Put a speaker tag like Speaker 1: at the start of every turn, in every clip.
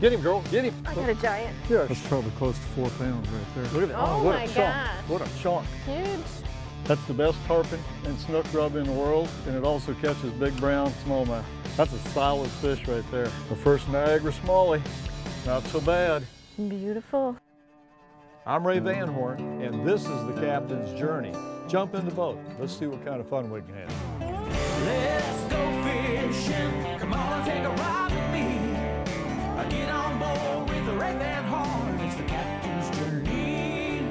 Speaker 1: Get him, girl, get him.
Speaker 2: I got a giant.
Speaker 1: Yeah,
Speaker 3: That's probably close to 4 pounds right there.
Speaker 1: look at that.
Speaker 2: Oh
Speaker 1: what
Speaker 2: my
Speaker 1: a chunk.
Speaker 2: gosh.
Speaker 1: What a chunk.
Speaker 2: Huge.
Speaker 1: That's the best tarpon and snook grub in the world, and it also catches big brown smallmouth. That's a solid fish right there. The first Niagara smallie, not so bad.
Speaker 2: Beautiful.
Speaker 1: I'm Ray Van Horn, and this is the Captain's Journey. Jump in the boat. Let's see what kind of fun we can have.
Speaker 4: Let's go fishing. Come on, take a ride with me. Get on board with the Ray Van Horn. It's the Captain's Journey.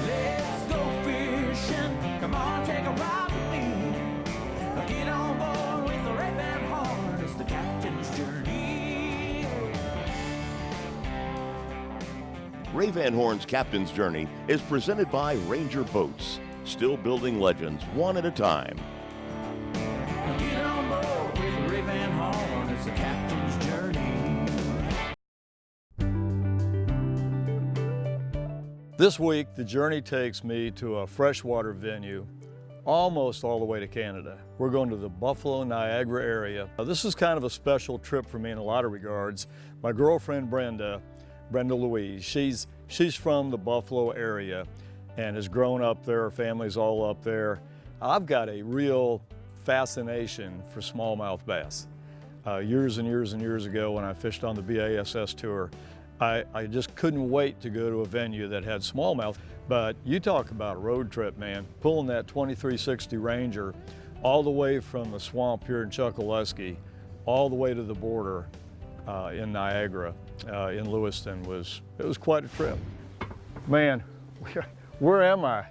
Speaker 4: Let's go fishing. Come on, take a ride with me. Get on board with the Ray Van Horn. It's the Captain's Journey.
Speaker 5: Ray Van Horn's Captain's Journey is presented by Ranger Boats, still building legends one at a time.
Speaker 4: Get on board with the Ray Van Horn. It's the Captain's Journey.
Speaker 1: This week, the journey takes me to a freshwater venue, almost all the way to Canada. We're going to the Buffalo, Niagara area. Now, this is kind of a special trip for me in a lot of regards. My girlfriend, Brenda Louise, she's from the Buffalo area and has grown up there. Her family's all up there. I've got a real fascination for smallmouth bass. Years and years and years ago when I fished on the BASS tour, I just couldn't wait to go to a venue that had smallmouth. But you talk about a road trip, man. Pulling that 2360 Ranger all the way from the swamp here in Chokoloskee, all the way to the border in Niagara, in Lewiston, it was quite a trip. Man, where am I?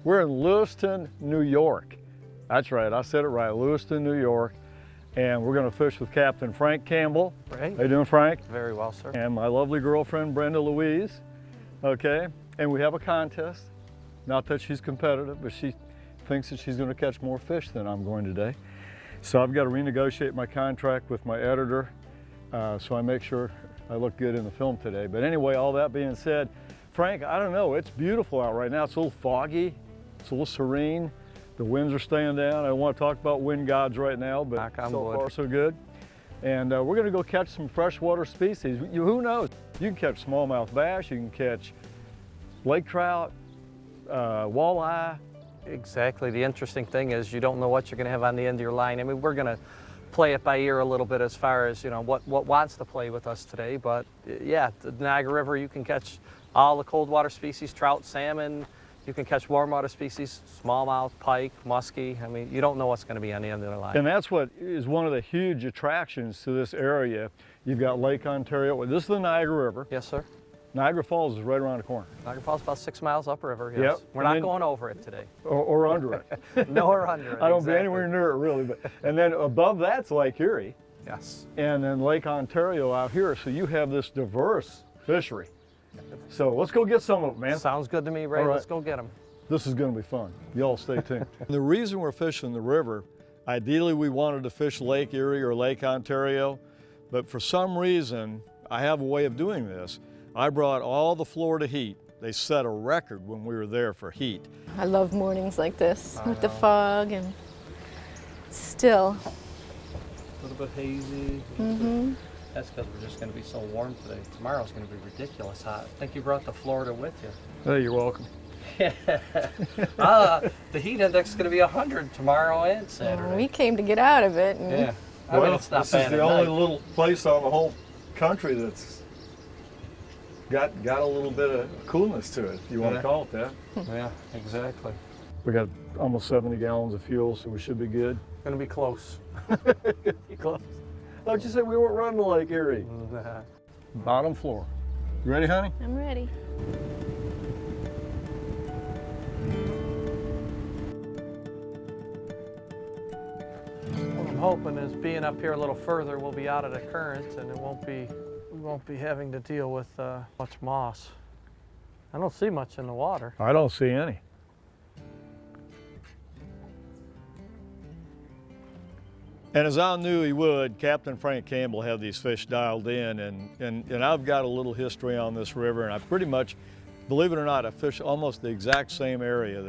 Speaker 1: We're in Lewiston, New York. That's right, I said it right, Lewiston, New York. And we're gonna fish with Captain Frank Campbell.
Speaker 6: Great.
Speaker 1: How you doing, Frank?
Speaker 6: Very well, sir.
Speaker 1: And my lovely girlfriend, Brenda Louise. Okay, and we have a contest. Not that she's competitive, but she thinks that she's gonna catch more fish than I'm going today. So I've got to renegotiate my contract with my editor, so I make sure I look good in the film today. But anyway, all that being said, Frank, I don't know, it's beautiful out right now. It's a little foggy, it's a little serene. The winds are staying down. I don't want to talk about wind gods right now, but so far so good. And we're going to go catch some freshwater species. Who knows? You can catch smallmouth bass, you can catch lake trout, walleye.
Speaker 6: Exactly. The interesting thing is you don't know what you're going to have on the end of your line. I mean, we're going to play it by ear a little bit as far as, you know, what wants to play with us today. But yeah, the Niagara River, you can catch all the cold water species, trout, salmon. You can catch warm water species, smallmouth, pike, muskie. I mean, you don't know what's going to be on the end of the line.
Speaker 1: And that's what is one of the huge attractions to this area. You've got Lake Ontario. This is the Niagara River.
Speaker 6: Yes, sir.
Speaker 1: Niagara Falls is right around the corner.
Speaker 6: Niagara Falls is about 6 miles upriver, yes.
Speaker 1: Yep.
Speaker 6: We're not going over it today.
Speaker 1: Or under it.
Speaker 6: No, or under it.
Speaker 1: I don't
Speaker 6: exactly.
Speaker 1: be anywhere near it really. And then above that's Lake Erie.
Speaker 6: Yes.
Speaker 1: And then Lake Ontario out here. So you have this diverse fishery. So let's go get some of them, man.
Speaker 6: Sounds good to me, Ray.
Speaker 1: All right.
Speaker 6: Let's go get them.
Speaker 1: This is going to be fun. Y'all stay tuned. The reason we're fishing the river, ideally we wanted to fish Lake Erie or Lake Ontario, but for some reason, I have a way of doing this. I brought all the Florida heat. They set a record when we were there for heat.
Speaker 2: I love mornings like this with the fog and still.
Speaker 6: A little bit hazy. That's because we're just going to be so warm today. Tomorrow's going to be ridiculous hot. I think you brought the Florida with you.
Speaker 1: Hey, you're welcome.
Speaker 6: The heat index is going to be 100 tomorrow and Saturday.
Speaker 2: We came to get out of it. And
Speaker 6: Yeah. I mean, it's not
Speaker 1: this
Speaker 6: bad
Speaker 1: is the
Speaker 6: at
Speaker 1: only
Speaker 6: night.
Speaker 1: little place on the whole country that's got a little bit of coolness to it, if you want to call it that.
Speaker 6: Yeah, exactly.
Speaker 1: We got almost 70 gallons of fuel, so we should be good.
Speaker 6: Going to be close.
Speaker 1: Close. How'd you say we weren't running to Lake Erie? Bottom floor. You ready, honey?
Speaker 2: I'm ready.
Speaker 6: What I'm hoping is being up here a little further, we'll be out of the current and we won't be having to deal with much moss. I don't see much in the water.
Speaker 1: I don't see any. And as I knew he would, Captain Frank Campbell had these fish dialed in, and I've got a little history on this river, and I pretty much, believe it or not, I fished almost the exact same area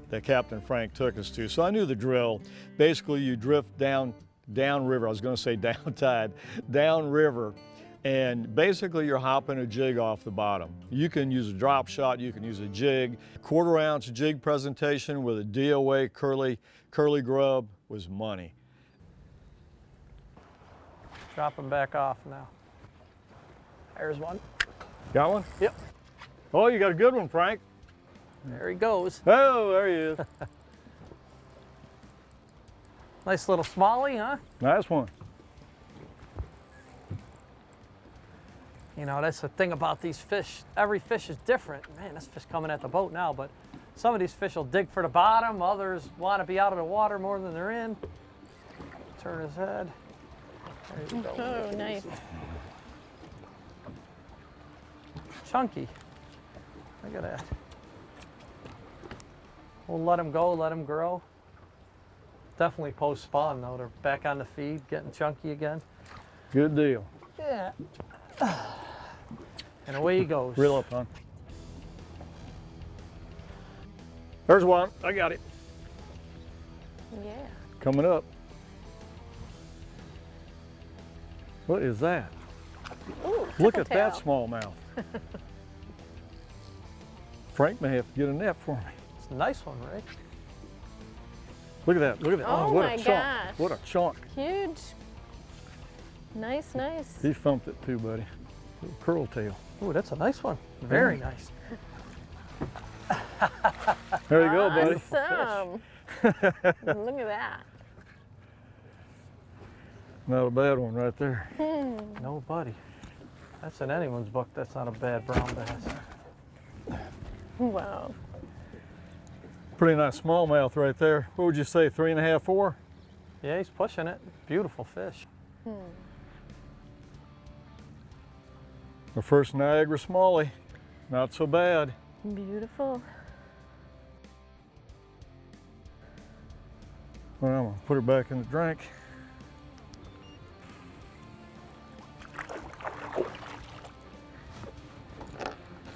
Speaker 1: that Captain Frank took us to. So I knew the drill. Basically, you drift down river, I was gonna say down tide, down river And basically you're hopping a jig off the bottom. You can use a drop shot, you can use a jig. 1/4 ounce jig presentation with a DOA curly grub was money.
Speaker 6: Drop them back off now. There's one.
Speaker 1: Got one?
Speaker 6: Yep.
Speaker 1: Oh, you got a good one, Frank.
Speaker 6: There he goes.
Speaker 1: Oh, there he is.
Speaker 6: Nice little smallie, huh?
Speaker 1: Nice one.
Speaker 6: You know, that's the thing about these fish. Every fish is different. Man, this fish coming at the boat now, but some of these fish will dig for the bottom. Others want to be out of the water more than they're in. Turn his head. There you go.
Speaker 2: Oh, nice.
Speaker 6: Chunky. Look at that. We'll let them go, let them grow. Definitely post-spawn though. They're back on the feed, getting chunky again.
Speaker 1: Good deal.
Speaker 6: Yeah. And away he goes.
Speaker 1: Reel up, hon. There's one. I got it.
Speaker 2: Yeah.
Speaker 1: Coming up. What is that?
Speaker 2: Ooh,
Speaker 1: Look at that
Speaker 2: tail.
Speaker 1: smallmouth. Frank may have to get a net for me.
Speaker 6: It's a nice one, right?
Speaker 1: Look at that. Look at that.
Speaker 2: Oh
Speaker 1: what
Speaker 2: my
Speaker 1: a chunk.
Speaker 2: gosh.
Speaker 1: What a chunk.
Speaker 2: Huge. Nice, nice.
Speaker 1: He thumped it too, buddy. Little curl tail.
Speaker 6: Ooh, that's a nice one. Very nice.
Speaker 1: There you go, buddy.
Speaker 2: Awesome. Look at that.
Speaker 1: Not a bad one right there.
Speaker 6: No, buddy. That's in anyone's book. That's not a bad brown bass.
Speaker 2: Wow.
Speaker 1: Pretty nice smallmouth right there. What would you say, 3.5, 4?
Speaker 6: Yeah, he's pushing it. Beautiful fish.
Speaker 1: The first Niagara smallie. Not so bad.
Speaker 2: Beautiful.
Speaker 1: Well, I'm gonna put her back in the drink.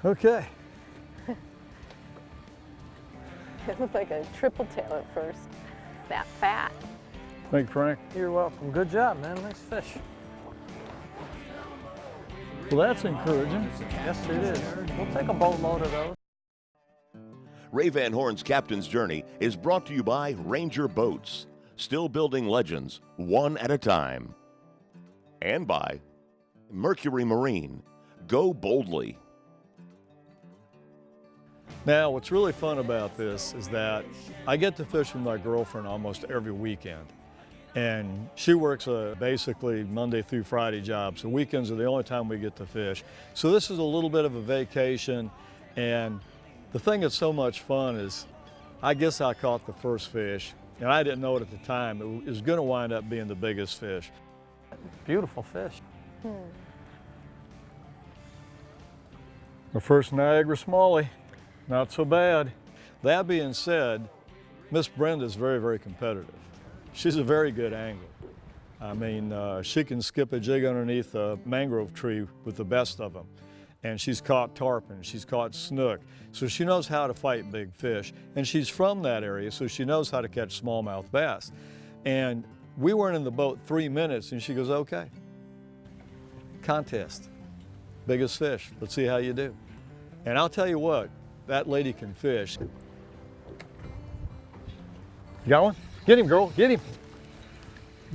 Speaker 1: Okay.
Speaker 2: It looked like a triple tail at first. That fat.
Speaker 1: Thank you, Frank.
Speaker 6: You're welcome. Good job, man. Nice fish.
Speaker 1: Well, that's encouraging.
Speaker 6: Yes, it is. We'll take a boatload of those.
Speaker 5: Ray Van Horn's Captain's Journey is brought to you by Ranger Boats, still building legends one at a time. And by Mercury Marine, go boldly.
Speaker 1: Now, what's really fun about this is that I get to fish with my girlfriend almost every weekend. And she works a basically Monday through Friday job, so weekends are the only time we get to fish. So this is a little bit of a vacation, and the thing that's so much fun is, I guess I caught the first fish, and I didn't know it at the time. It was gonna wind up being the biggest fish.
Speaker 6: Beautiful fish.
Speaker 1: The first Niagara smallie, not so bad. That being said, Miss Brenda is very, very competitive. She's a very good angler. I mean, she can skip a jig underneath a mangrove tree with the best of them. And she's caught tarpon, she's caught snook. So she knows how to fight big fish. And she's from that area, so she knows how to catch smallmouth bass. And we weren't in the boat 3 minutes, and she goes, okay. Contest, biggest fish, let's see how you do. And I'll tell you what, that lady can fish. You got one? Get him, girl, get him.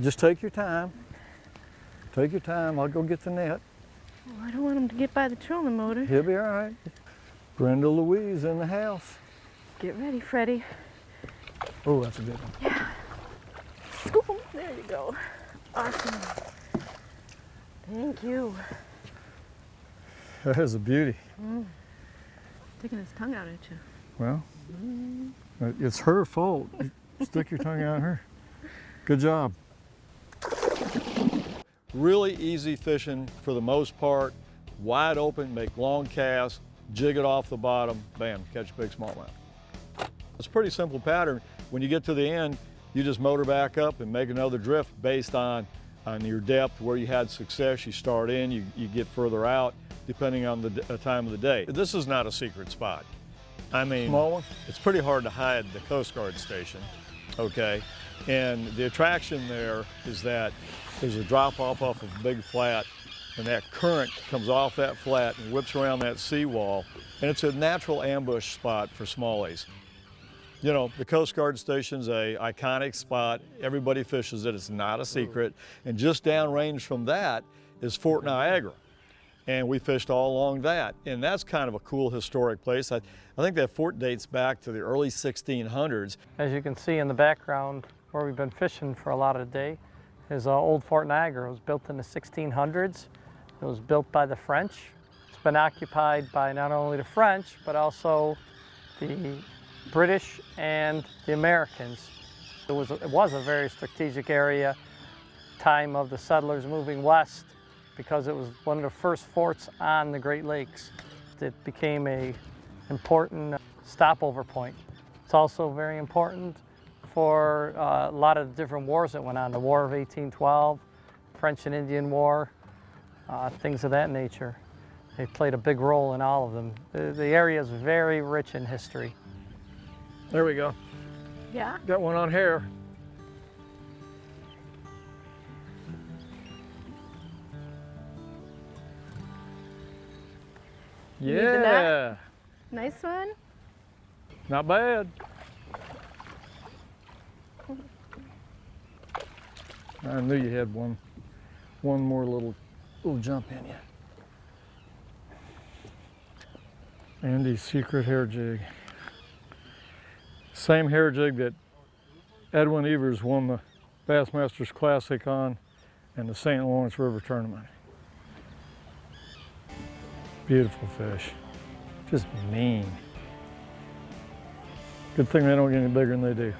Speaker 1: Just take your time. Take your time, I'll go get the net.
Speaker 2: Oh, I don't want him to get by the trolling motor.
Speaker 1: He'll be all right. Brenda Louise in the house.
Speaker 2: Get ready, Freddie.
Speaker 1: Oh, that's a good one.
Speaker 2: Scoop him. There you go. Awesome. Thank you.
Speaker 1: That is a beauty.
Speaker 2: Sticking his tongue out at you.
Speaker 1: Well, it's her fault. Stick your tongue out at her. Good job. Really easy fishing for the most part. Wide open, make long casts, jig it off the bottom, bam, catch a big smallmouth. It's a pretty simple pattern. When you get to the end, you just motor back up and make another drift based on your depth, where you had success. You start in, you get further out, depending on the time of the day. This is not a secret spot. I mean, small one? It's pretty hard to hide the Coast Guard station, okay? And the attraction there is that there's a drop off of a big flat, and that current comes off that flat and whips around that seawall, and it's a natural ambush spot for smallies. You know, the Coast Guard station's a iconic spot. Everybody fishes it, it's not a secret. And just downrange from that is Fort Niagara. And we fished all along that. And that's kind of a cool historic place. I think that fort dates back to the early 1600s.
Speaker 6: As you can see in the background where we've been fishing for a lot of the day is old Fort Niagara. It was built in the 1600s. It was built by the French. It's been occupied by not only the French, but also the British and the Americans. It was a very strategic area, time of the settlers moving west, because it was one of the first forts on the Great Lakes. It became an important stopover point. It's also very important for a lot of the different wars that went on, the War of 1812, French and Indian War, things of that nature. They played a big role in all of them. The area is very rich in history.
Speaker 1: There we go.
Speaker 2: Yeah.
Speaker 1: Got one on here.
Speaker 2: You need the net?
Speaker 1: Yeah,
Speaker 2: Nice one.
Speaker 1: not bad. I knew you had one more little jump in you. Andy's secret hair jig. Same hair jig that Edwin Evers won the Bassmasters Classic on and the St. Lawrence River Tournament. Beautiful fish, just mean. Good thing they don't get any bigger than they do.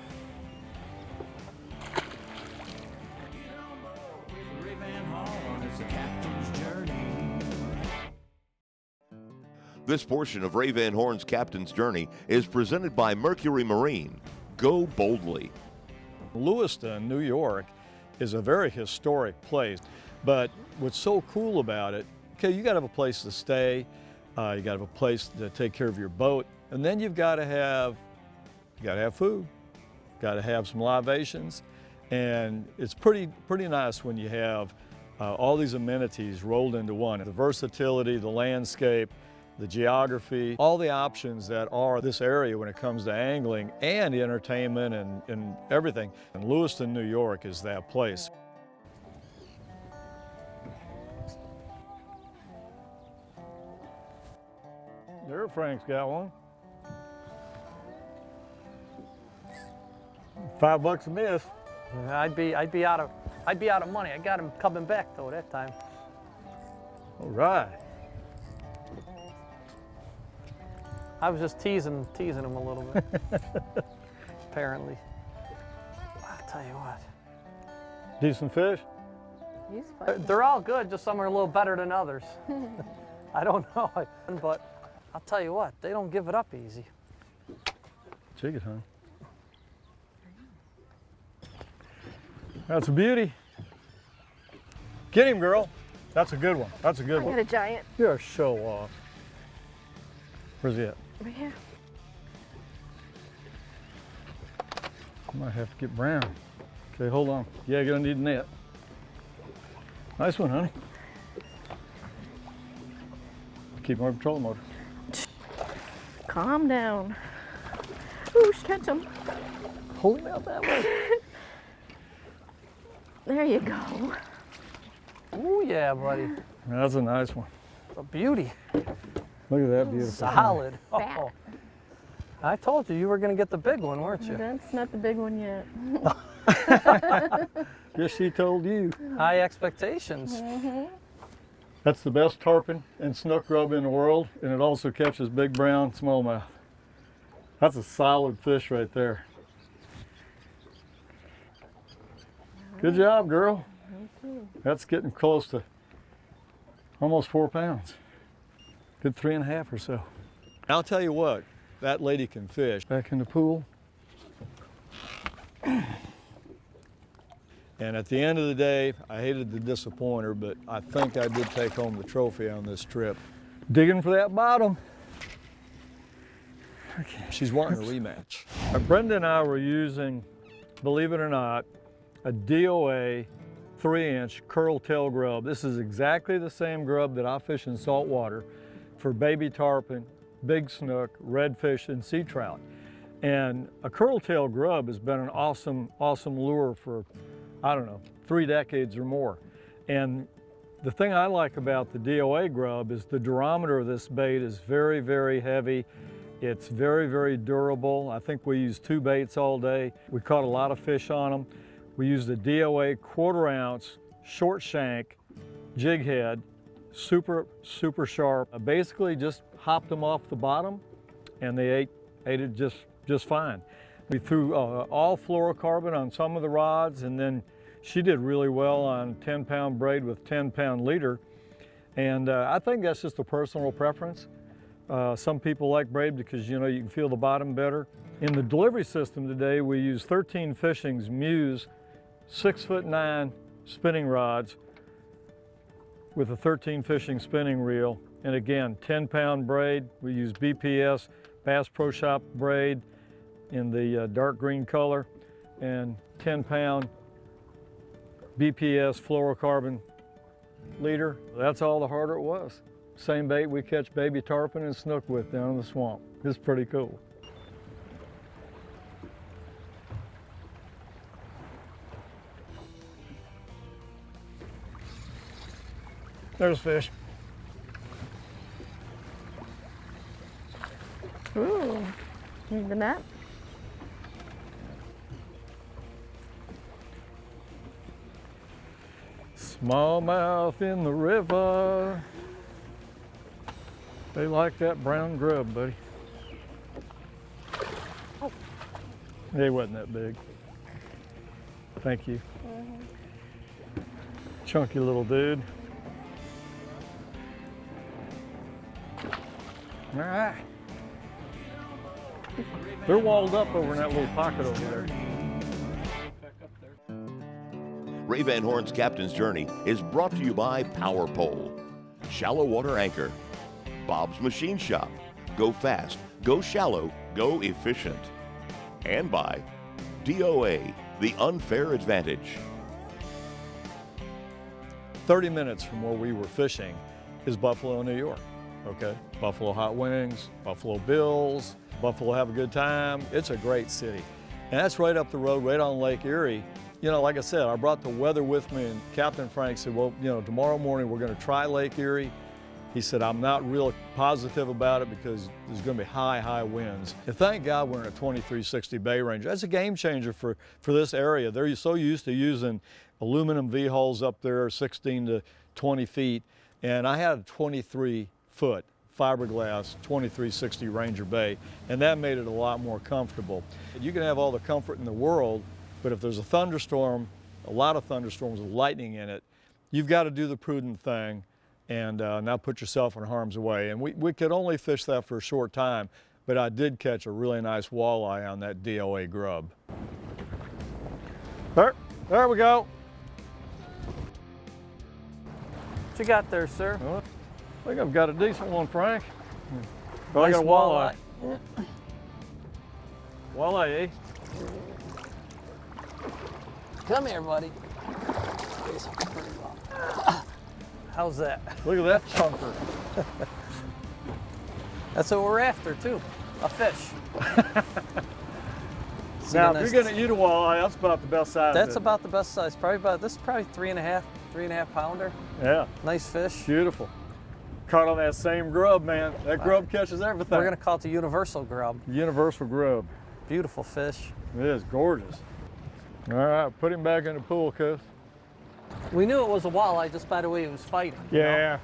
Speaker 5: This portion of Ray Van Horn's Captain's Journey is presented by Mercury Marine. Go boldly.
Speaker 1: Lewiston, New York is a very historic place, but what's so cool about it, okay, you gotta have a place to stay, you gotta have a place to take care of your boat, and then you gotta have food, gotta have some libations, and it's pretty nice when you have all these amenities rolled into one. The versatility, the landscape, the geography, all the options that are this area when it comes to angling and the entertainment and everything. And Lewiston, New York is that place. There, Frank's got one. $5 a miss.
Speaker 6: I'd be out of money. I got him coming back though that time.
Speaker 1: All right.
Speaker 6: I was just teasing him a little bit. Apparently. I'll tell you what.
Speaker 1: Decent fish?
Speaker 2: He's fun.
Speaker 6: They're all good, just some are a little better than others. I don't know, but I'll tell you what, they don't give it up easy.
Speaker 1: Jig it, huh? That's a beauty. Get him, girl. That's a good one. That's a good
Speaker 2: I
Speaker 1: one.
Speaker 2: got a giant
Speaker 1: You're a show off. Where's he at?
Speaker 2: right here.
Speaker 1: I might have to get brown. Okay, hold on. Yeah, you're gonna need a net. Nice one, honey. Keep my trolling motor.
Speaker 2: Calm down. Ooh, catch him.
Speaker 1: Hold him out that way.
Speaker 2: There you go.
Speaker 6: Oh yeah, buddy.
Speaker 1: That's a nice one.
Speaker 6: A beauty.
Speaker 1: Look at that beautiful.
Speaker 6: Solid.
Speaker 2: Fat.
Speaker 6: Oh, I told you were gonna get the big one, weren't you?
Speaker 2: That's not the big one yet.
Speaker 1: Yes, she told you.
Speaker 6: High expectations.
Speaker 1: That's the best tarpon and snook rub in the world, and it also catches big brown smallmouth. That's a solid fish right there. Good job, girl. That's getting close to almost 4 pounds. Good 3.5 or so. I'll tell you what, that lady can fish. Back in the pool. And at the end of the day, I hated to disappoint her, but I think I did take home the trophy on this trip. Digging for that bottom. Okay. She's wanting a rematch. Brenda and I were using, believe it or not, a DOA 3-inch curl tail grub. This is exactly the same grub that I fish in saltwater for baby tarpon, big snook, redfish, and sea trout. And a curl tail grub has been an awesome lure for, I don't know, 3 decades or more. And the thing I like about the DOA grub is the durometer of this bait is very, very heavy. It's very, very durable. I think we used 2 baits all day. We caught a lot of fish on them. We used a DOA 1/4 ounce short shank jig head, super sharp. I basically just hopped them off the bottom and they ate it just fine. We threw all fluorocarbon on some of the rods, and then she did really well on 10-pound braid with 10-pound leader. And I think that's just a personal preference. Some people like braid because, you know, you can feel the bottom better. In the delivery system today, we use 13 Fishing's Muse 6'9" spinning rods with a 13 Fishing spinning reel. And again, 10-pound braid. We use BPS Bass Pro Shop braid in the dark green color, and 10-pound BPS fluorocarbon leader. That's all the harder it was. Same bait we catch baby tarpon and snook with down in the swamp. It's pretty cool. There's fish.
Speaker 2: Ooh, need the net?
Speaker 1: Smallmouth in the river. They like that brown grub, buddy.
Speaker 2: Oh.
Speaker 1: They wasn't that big. Thank you. Chunky little dude. All right. They're walled up over in that little pocket over there.
Speaker 5: Ray Van Horn's Captain's Journey is brought to you by Power Pole, Shallow Water Anchor, Bob's Machine Shop, Go Fast, Go Shallow, Go Efficient, and by DOA, the unfair advantage.
Speaker 1: 30 minutes from where we were fishing is Buffalo, New York. Okay, Buffalo hot wings, Buffalo Bills, Buffalo have a good time. It's a great city. And that's right up the road, right on Lake Erie. You know, like I said, I brought the weather with me, and Captain Frank said, well, you know, tomorrow morning we're going to try Lake Erie. He said, I'm not real positive about it because there's going to be high winds. And thank God we're in a 2360 bay range. That's a game changer for this area. They're so used to using aluminum V-hulls up there, 16 to 20 feet. And I had a 23-foot fiberglass 2360 Ranger Bay, and that made it a lot more comfortable. You can have all the comfort in the world, but if there's a thunderstorm, a lot of thunderstorms with lightning in it, you've got to do the prudent thing and not put yourself in harm's way. And we could only fish that for a short time, but I did catch a really nice walleye on that DOA grub. There we go.
Speaker 6: What you got there, sir?
Speaker 1: Well, I think I've got a decent one, Frank. Oh, I
Speaker 6: Nice
Speaker 1: got a walleye. Walleye, eh?
Speaker 6: Come here, buddy. How's that?
Speaker 1: Look at that chunker.
Speaker 6: That's what we're after, too. A fish.
Speaker 1: Now, if you're going to eat a walleye, that's about the best size.
Speaker 6: That's about the best size. This is probably 3.5 pounder.
Speaker 1: Yeah.
Speaker 6: Nice fish.
Speaker 1: Beautiful. Caught on that same grub, man. That grub catches everything.
Speaker 6: We're gonna call it the universal grub.
Speaker 1: Universal grub.
Speaker 6: Beautiful fish.
Speaker 1: It is gorgeous. All right, put him back in the pool, cuz.
Speaker 6: We knew it was a walleye just by the way he was fighting. You know?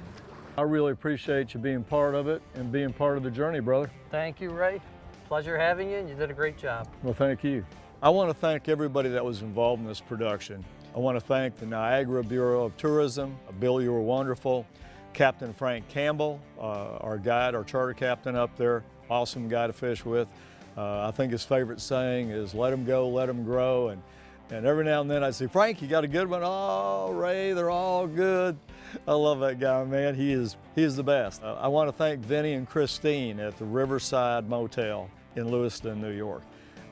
Speaker 1: I really appreciate you being part of it and being part of the journey, brother.
Speaker 6: Thank you, Ray. Pleasure having you, and you did a great job.
Speaker 1: Well, thank you. I want to thank everybody that was involved in this production. I want to thank the Niagara Bureau of Tourism. Bill, you were wonderful. Captain Frank Campbell, our guide, our charter captain up there, awesome guy to fish with. I think his favorite saying is, let them go, let them grow. And every now and then I say, Frank, you got a good one? Oh, Ray, they're all good. I love that guy, man. He is the best. I want to thank Vinny and Christine at the Riverside Motel in Lewiston, New York.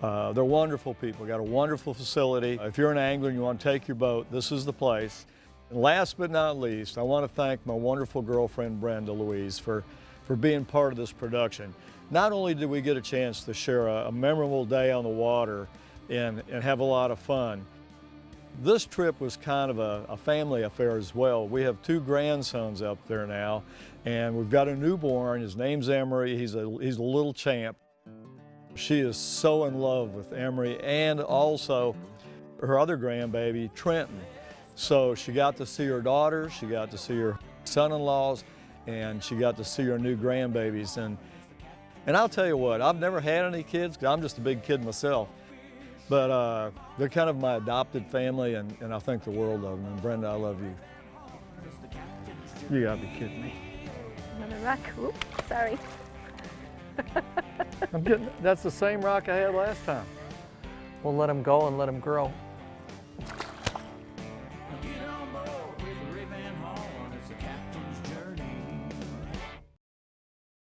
Speaker 1: They're wonderful people, got a wonderful facility. If you're an angler and you want to take your boat, this is the place. And last but not least, I want to thank my wonderful girlfriend, Brenda, for being part of this production. Not only did we get a chance to share a memorable day on the water and have a lot of fun, this trip was kind of a family affair as well. We have 2 grandsons up there now, and we've got a newborn. His name's Emery. He's a little champ. She is so in love with Emery and also her other grandbaby, Trenton. So she got to see her daughters, she got to see her son-in-laws, and she got to see her new grandbabies. And I'll tell you what, I've never had any kids, 'cause I'm just a big kid myself. But they're kind of my adopted family, and I think the world of them. And Brenda, I love you.
Speaker 3: You gotta be kidding me.
Speaker 2: Another rock. Oops, sorry.
Speaker 3: That's the same rock I had last time.
Speaker 6: We'll let them go and let them grow.